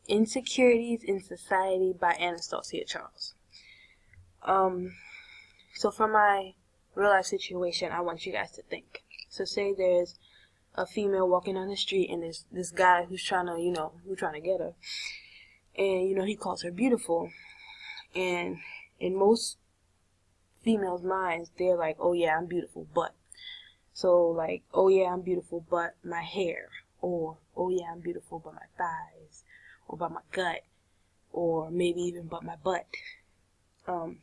Insecurities in Society by Anastasia Charles. So for my real life situation, I want you guys to think. So say there's a female walking down the street and there's this guy who's trying to get her. And, he calls her beautiful. And in most females' minds, they're like, oh yeah, I'm beautiful, but. So like, oh yeah, I'm beautiful, but my hair. Or, oh yeah, I'm beautiful, but my thighs. Or but my gut. Or maybe even but my butt. And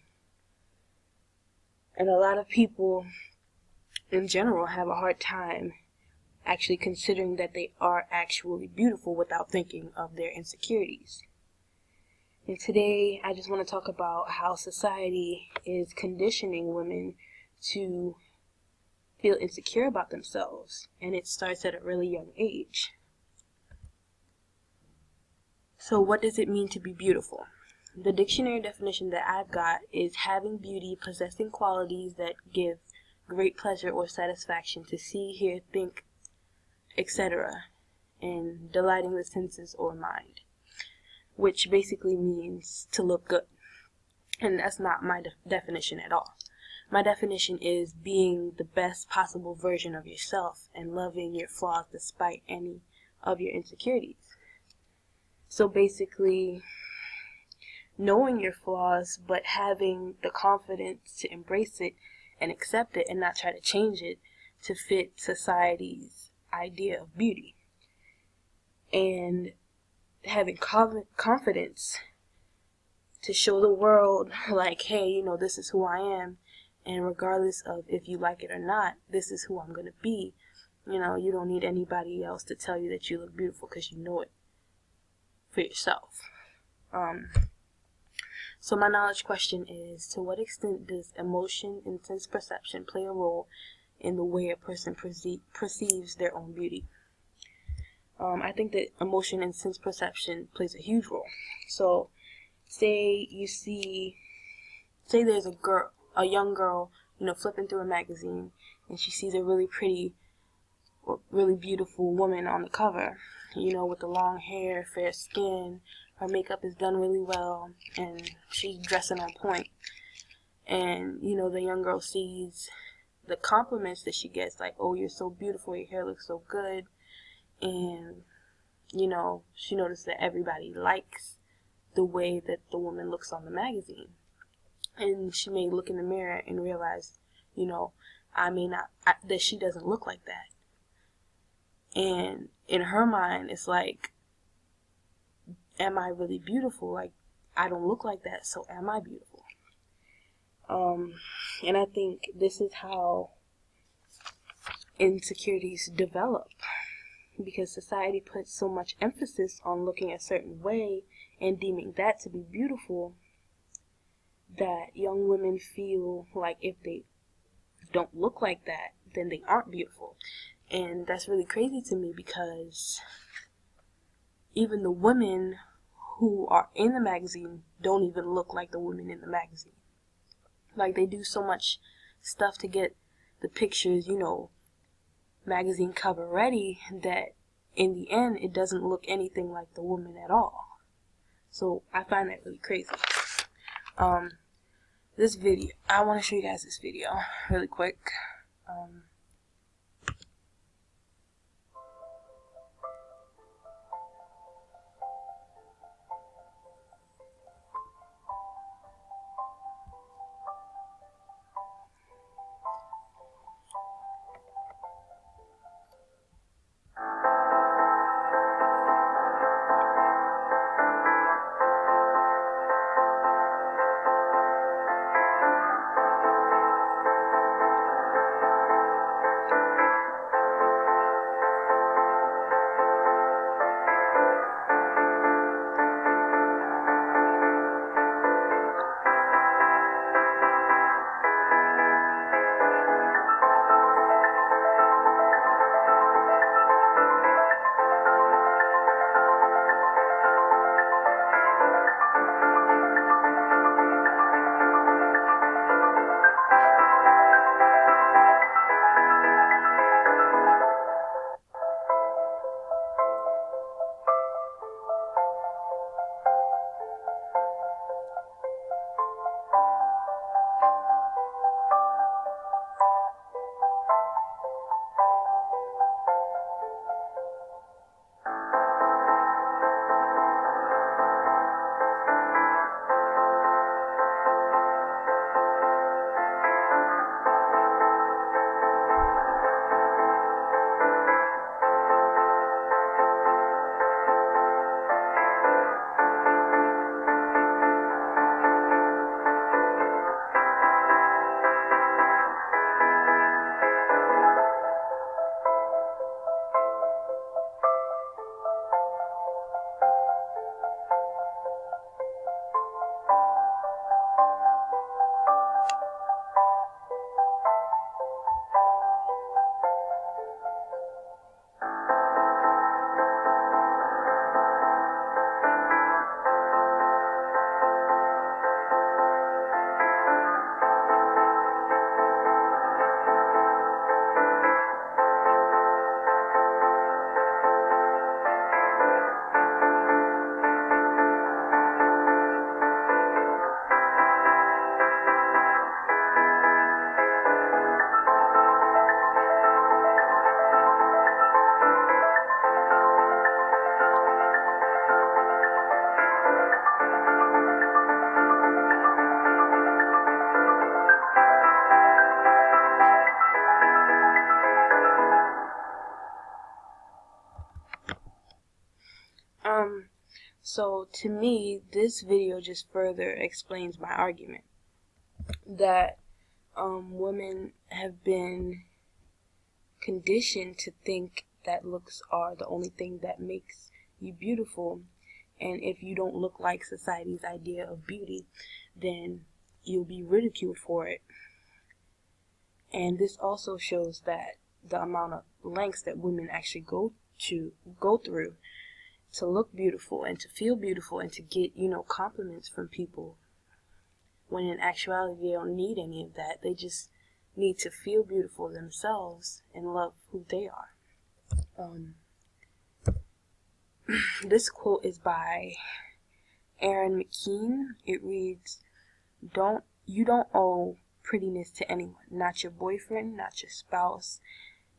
a lot of people in general have a hard time actually considering that they are actually beautiful without thinking of their insecurities. And today I just want to talk about how society is conditioning women to feel insecure about themselves, and it starts at a really young age. So what does it mean to be beautiful? The dictionary definition that I've got is having beauty, possessing qualities that give great pleasure or satisfaction to see, hear, think, etc., and delighting the senses or mind, which basically means to look good. And that's not my definition at all. My definition is being the best possible version of yourself and loving your flaws despite any of your insecurities. So basically, knowing your flaws, but having the confidence to embrace it and accept it and not try to change it to fit society's idea of beauty. And having confidence to show the world, like, hey, this is who I am, and regardless of if you like it or not, this is who I'm going to be. You don't need anybody else to tell you that you look beautiful because you know it for yourself. So my knowledge question is, to what extent does emotion and sense perception play a role in the way a person perceives their own beauty? I think that emotion and sense perception plays a huge role. So say there's a young girl, flipping through a magazine, and she sees a really pretty or really beautiful woman on the cover, with the long hair, fair skin, her makeup is done really well, and she's dressing on point. And, the young girl sees the compliments that she gets, like, oh, you're so beautiful, your hair looks so good. And, she noticed that everybody likes the way that the woman looks on the magazine. And she may look in the mirror and realize, that she doesn't look like that. And in her mind, it's like, am I really beautiful? Like, I don't look like that, so am I beautiful? And I think this is how insecurities develop, because society puts so much emphasis on looking a certain way and deeming that to be beautiful, that young women feel like if they don't look like that, then they aren't beautiful. And that's really crazy to me, because even the women who are in the magazine don't even look like the women in the magazine. Like, they do so much stuff to get the pictures, magazine cover ready, that in the end it doesn't look anything like the woman at all. So I find that really crazy. This video, I want to show you guys this video really quick. So to me, this video just further explains my argument that women have been conditioned to think that looks are the only thing that makes you beautiful, and if you don't look like society's idea of beauty, then you'll be ridiculed for it. And this also shows that the amount of lengths that women actually go through to look beautiful and to feel beautiful and to get, compliments from people, when in actuality they don't need any of that. They just need to feel beautiful themselves and love who they are. This quote is by Aaron McKean. It reads, You don't owe prettiness to anyone, not your boyfriend, not your spouse,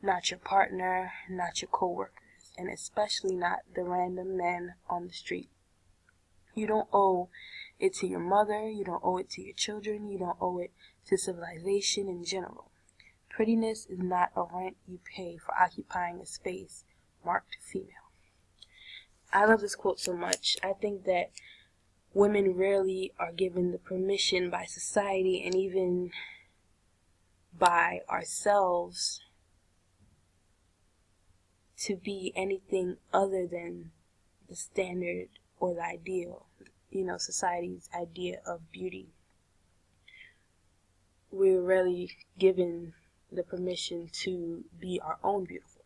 not your partner, not your co-workers, and especially not the random men on the street. You don't owe it to your mother, you don't owe it to your children, you don't owe it to civilization in general. Prettiness is not a rent you pay for occupying a space marked female. I love this quote so much. I think that women rarely are given the permission by society and even by ourselves to be anything other than the standard or the ideal, society's idea of beauty. We're rarely given the permission to be our own beautiful.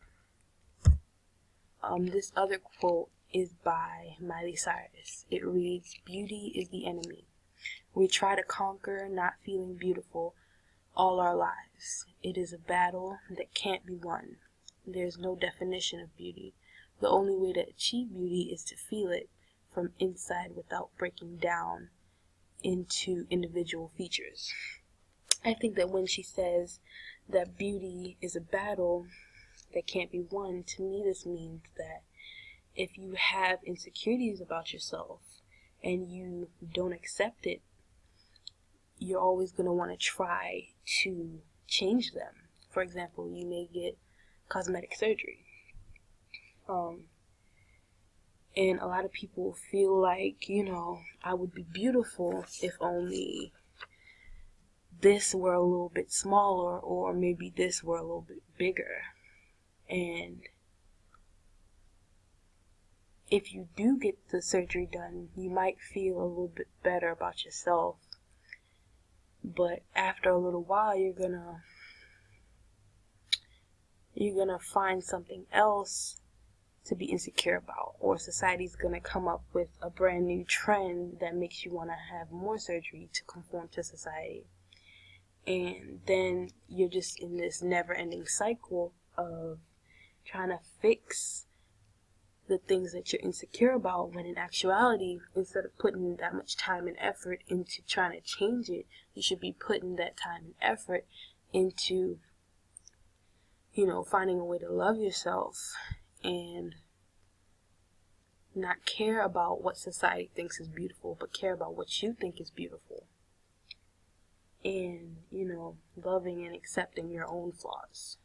This other quote is by Miley Cyrus. It reads, Beauty is the enemy. We try to conquer not feeling beautiful all our lives. It is a battle that can't be won. There's no definition of beauty. The only way to achieve beauty is to feel it from inside without breaking down into individual features. I think that when she says that beauty is a battle that can't be won, to me this means that if you have insecurities about yourself and you don't accept it, you're always going to want to try to change them. For example, you may get cosmetic surgery. And a lot of people feel like, I would be beautiful if only this were a little bit smaller, or maybe this were a little bit bigger. And if you do get the surgery done, you might feel a little bit better about yourself. But after a little while, you're gonna find something else to be insecure about, or society's gonna come up with a brand new trend that makes you want to have more surgery to conform to society. And then you're just in this never-ending cycle of trying to fix the things that you're insecure about, when in actuality, instead of putting that much time and effort into trying to change it, you should be putting that time and effort into, finding a way to love yourself and not care about what society thinks is beautiful, but care about what you think is beautiful. And, loving and accepting your own flaws.